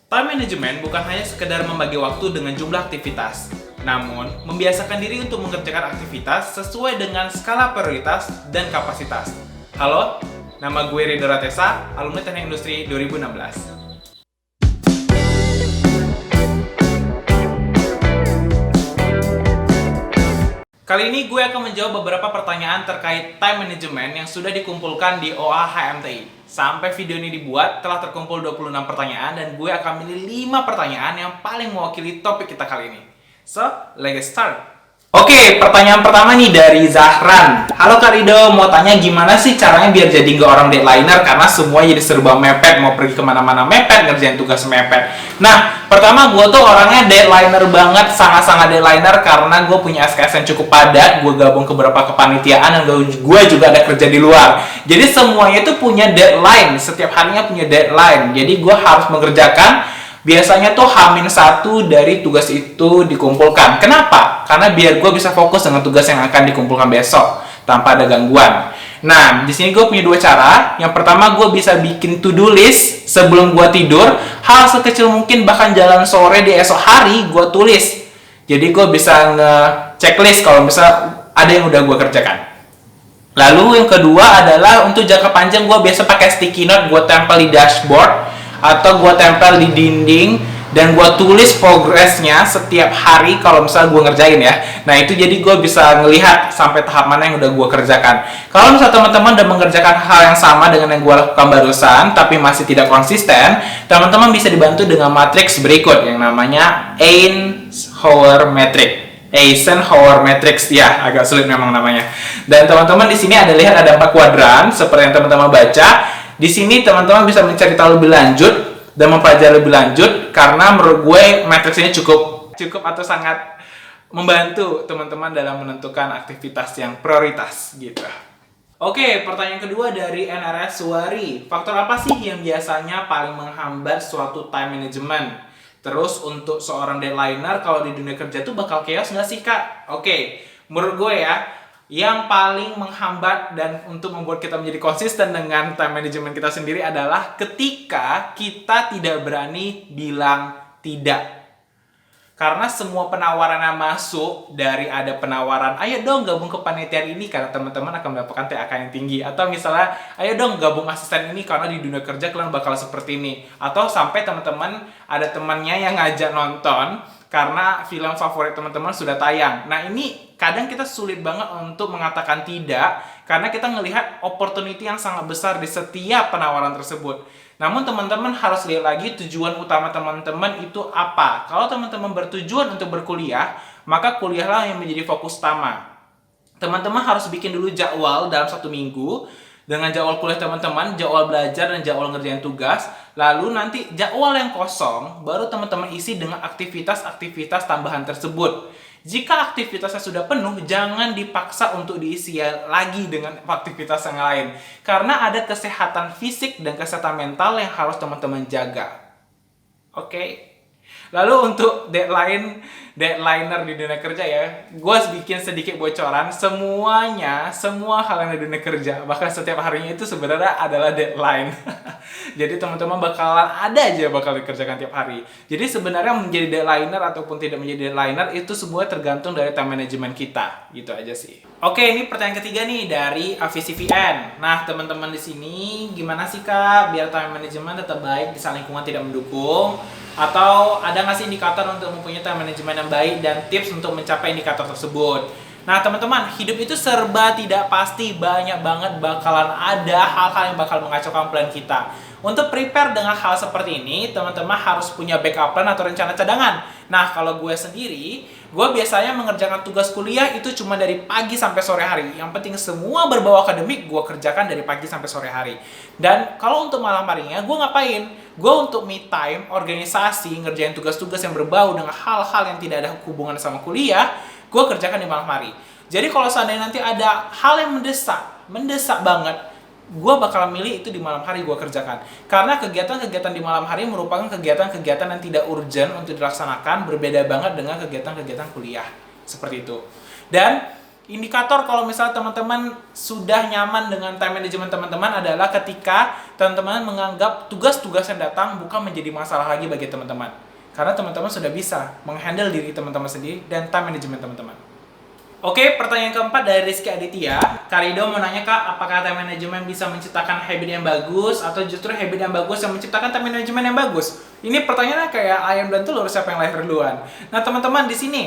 Time management bukan hanya sekedar membagi waktu dengan jumlah aktivitas, namun membiasakan diri untuk mengerjakan aktivitas sesuai dengan skala prioritas dan kapasitas. Halo, nama gue Rido Ratesa, alumni Teknik Industri 2016. Kali ini gue akan menjawab beberapa pertanyaan terkait time management yang sudah dikumpulkan di OA HMTI. Sampai video ini dibuat, telah terkumpul 26 pertanyaan dan gue akan milih 5 pertanyaan yang paling mewakili topik kita kali ini. So, let's start! Oke, pertanyaan pertama nih dari Zahran. Halo Kak Rido, mau tanya gimana sih caranya biar jadi nggak orang deadlineer karena semua jadi serba mepet, mau pergi kemana-mana mepet, ngerjain tugas mepet. Nah, pertama gue tuh orangnya deadlineer banget, sangat-sangat deadlineer karena gue punya SKS yang cukup padat, gue gabung ke beberapa kepanitiaan dan gue juga ada kerja di luar. Jadi semuanya itu punya deadline, setiap harinya punya deadline. Jadi gue harus mengerjakan. Biasanya tuh H-1 dari tugas itu dikumpulkan. Kenapa? Karena biar gue bisa fokus dengan tugas yang akan dikumpulkan besok tanpa ada gangguan. Nah, di sini gue punya 2 cara. Yang pertama, gue bisa bikin to-do list sebelum gue tidur. Hal sekecil mungkin bahkan jalan sore di esok hari gue tulis. Jadi gue bisa nge-checklist kalau misalnya ada yang udah gue kerjakan. Lalu yang kedua adalah untuk jangka panjang gue biasa pakai sticky note, gue tempel di dashboard atau gue tempel di dinding dan gue tulis progresnya setiap hari kalau misalnya gue ngerjain ya. Nah itu jadi gue bisa ngelihat sampai tahap mana yang udah gue kerjakan. Kalau misalnya teman-teman udah mengerjakan hal yang sama dengan yang gue lakukan barusan tapi masih tidak konsisten, teman-teman bisa dibantu dengan matriks berikut yang namanya Eisenhower Matrix. Eisenhower Matrix, ya agak sulit memang namanya. Dan teman-teman di sini lihat ada 4 kuadran seperti yang teman-teman baca. Di sini teman-teman bisa mencari tahu lebih lanjut dan mempelajari lebih lanjut karena menurut gue matriks ini cukup atau sangat membantu teman-teman dalam menentukan aktivitas yang prioritas gitu. Oke, pertanyaan kedua dari NRS Suwari. Faktor apa sih yang biasanya paling menghambat suatu time management? Terus untuk seorang deadlineer kalau di dunia kerja tuh bakal chaos nggak sih Kak? Oke, menurut gue ya, yang paling menghambat dan untuk membuat kita menjadi konsisten dengan time management kita sendiri adalah ketika kita tidak berani bilang tidak. Karena semua penawaran yang masuk, dari ada penawaran, ayo dong gabung ke panitiaan ini karena teman-teman akan mendapatkan TAK yang tinggi. Atau misalnya, ayo dong gabung asisten ini karena di dunia kerja kalian bakal seperti ini. Atau sampai teman-teman ada temannya yang ngajak nonton karena film favorit teman-teman sudah tayang. Nah ini kadang kita sulit banget untuk mengatakan tidak karena kita melihat opportunity yang sangat besar di setiap penawaran tersebut. Namun teman-teman harus lihat lagi tujuan utama teman-teman itu apa. Kalau teman-teman bertujuan untuk berkuliah, maka kuliahlah yang menjadi fokus utama. Teman-teman harus bikin dulu jadwal dalam 1 minggu dengan jadwal kuliah teman-teman, jadwal belajar, dan jadwal ngerjain tugas. Lalu nanti jadwal yang kosong baru teman-teman isi dengan aktivitas-aktivitas tambahan tersebut. Jika aktivitasnya sudah penuh, jangan dipaksa untuk diisi lagi dengan aktivitas yang lain. Karena ada kesehatan fisik dan kesehatan mental yang harus teman-teman jaga. Oke. Lalu untuk deadlineer di dunia kerja ya, gue bikin sedikit bocoran, semua hal yang di dunia kerja, bahkan setiap harinya itu sebenarnya adalah deadline. Jadi teman-teman bakal dikerjakan tiap hari. Jadi sebenarnya menjadi deadlineer ataupun tidak menjadi deadlineer itu semua tergantung dari time management kita, gitu aja sih. Oke, ini pertanyaan ketiga nih dari AVCVN. Nah, teman-teman di sini gimana sih Kak biar time management tetap baik di saat lingkungan tidak mendukung? Atau ada nggak sih indikator untuk mempunyai time management yang baik dan tips untuk mencapai indikator tersebut? Nah teman-teman, hidup itu serba tidak pasti, banyak banget bakalan ada hal-hal yang bakal mengacaukan plan kita. Untuk prepare dengan hal seperti ini, teman-teman harus punya backup plan atau rencana cadangan. Nah kalau gue sendiri, gue biasanya mengerjakan tugas kuliah itu cuma dari pagi sampai sore hari. Yang penting semua berbau akademik, gue kerjakan dari pagi sampai sore hari. Dan kalau untuk malam harinya, gue ngapain? Gue untuk me time, organisasi, ngerjain tugas-tugas yang berbau dengan hal-hal yang tidak ada hubungan sama kuliah, gue kerjakan di malam hari. Jadi kalau seandainya nanti ada hal yang mendesak banget, gue bakal milih itu di malam hari gue kerjakan. Karena kegiatan-kegiatan di malam hari merupakan kegiatan-kegiatan yang tidak urgent untuk dilaksanakan, berbeda banget dengan kegiatan-kegiatan kuliah. Seperti itu. Dan Indikator kalau misalnya teman-teman sudah nyaman dengan time management teman-teman adalah ketika teman-teman menganggap tugas-tugas yang datang bukan menjadi masalah lagi bagi teman-teman. Karena teman-teman sudah bisa menghandle diri teman-teman sendiri dan time management teman-teman. Oke, pertanyaan keempat dari Rizky Aditya. Karido mau nanya, Kak, apakah time management bisa menciptakan habit yang bagus atau justru habit yang bagus yang menciptakan time management yang bagus? Ini pertanyaannya kayak ayam dan telur, siapa yang lahir duluan. Nah, teman-teman di sini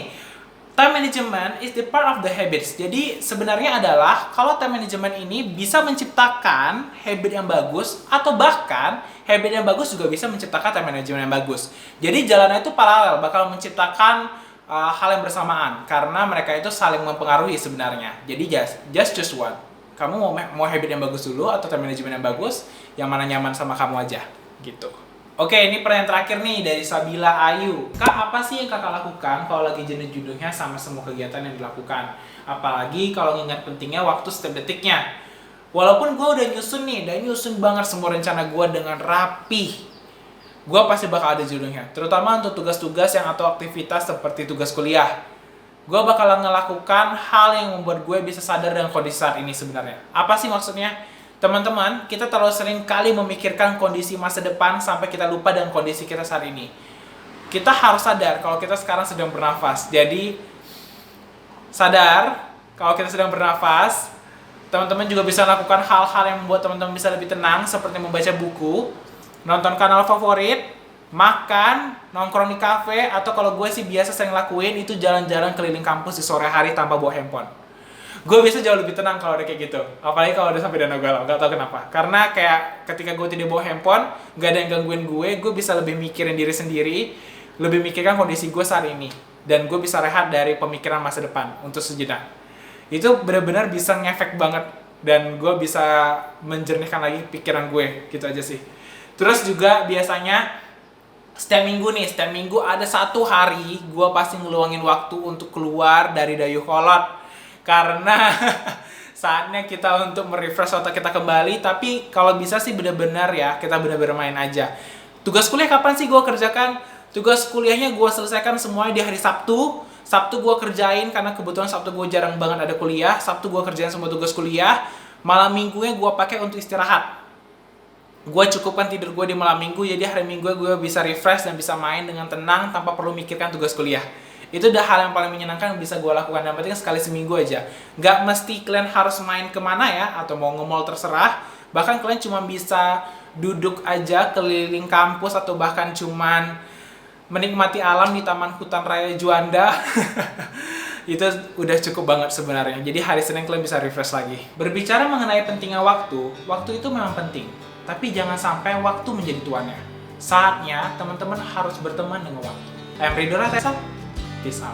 time management is the part of the habits. Jadi sebenarnya adalah kalau time management ini bisa menciptakan habit yang bagus atau bahkan habit yang bagus juga bisa menciptakan time management yang bagus. Jadi jalannya itu paralel, bakal menciptakan hal yang bersamaan karena mereka itu saling mempengaruhi sebenarnya. Jadi just choose one. Kamu mau habit yang bagus dulu atau time management yang bagus, yang mana nyaman sama kamu aja gitu. Oke, ini pertanyaan terakhir nih dari Sabila Ayu. Kak, apa sih yang kakak lakukan kalau lagi jenuh-jenuhnya sama semua kegiatan yang dilakukan? Apalagi kalau ingat pentingnya waktu setiap detiknya. Walaupun gue udah nyusun banget semua rencana gue dengan rapih, gue pasti bakal ada jenuhnya. Terutama untuk tugas-tugas yang atau aktivitas seperti tugas kuliah. Gue bakalan ngelakukan hal yang membuat gue bisa sadar dengan kondisi saat ini sebenarnya. Apa sih maksudnya? Teman-teman, kita terlalu sering kali memikirkan kondisi masa depan sampai kita lupa dengan kondisi kita saat ini. Kita harus sadar kalau kita sekarang sedang bernafas. Jadi, sadar kalau kita sedang bernafas. Teman-teman juga bisa lakukan hal-hal yang membuat teman-teman bisa lebih tenang, seperti membaca buku, nonton kanal favorit, makan, nongkrong di kafe, atau kalau gue sih biasa sering lakuin itu jalan-jalan keliling kampus di sore hari tanpa bawa handphone. Gue bisa jauh lebih tenang kalau udah kayak gitu. Apalagi kalau udah sampai Danau Galau, gak tau kenapa. Karena kayak ketika gue tidak bawa handphone, gak ada yang gangguin gue bisa lebih mikirin diri sendiri, lebih mikirkan kondisi gue saat ini. Dan gue bisa rehat dari pemikiran masa depan untuk sejenak. Itu benar-benar bisa ngefek banget. Dan gue bisa menjernihkan lagi pikiran gue, gitu aja sih. Terus juga biasanya setiap minggu ada satu hari gue pasti ngeluangin waktu untuk keluar dari Dayeuhkolot. Karena saatnya kita untuk merefresh otak kita kembali. Tapi kalau bisa sih benar-benar ya, kita benar-benar main aja. Tugas kuliah kapan sih gue kerjakan? Tugas kuliahnya gue selesaikan semuanya di hari Sabtu. Sabtu gue kerjain karena kebetulan Sabtu gue jarang banget ada kuliah. Sabtu gue kerjain semua tugas kuliah. Malam minggunya gue pakai untuk istirahat. Gue cukupkan tidur gue di malam minggu, jadi hari minggu gue bisa refresh dan bisa main dengan tenang tanpa perlu mikirkan tugas kuliah. Itu udah hal yang paling menyenangkan yang bisa gue lakukan, dan penting sekali seminggu aja. Gak mesti kalian harus main kemana ya, atau mau nge-mall terserah. Bahkan kalian cuma bisa duduk aja keliling kampus, atau bahkan cuman menikmati alam di Taman Hutan Raya Juanda. Itu udah cukup banget sebenarnya. Jadi hari Senin kalian bisa refresh lagi. Berbicara mengenai pentingnya waktu itu memang penting. Tapi jangan sampai waktu menjadi tuannya. Saatnya teman-teman harus berteman dengan waktu. I'm Ridho Ratesa. Peace out.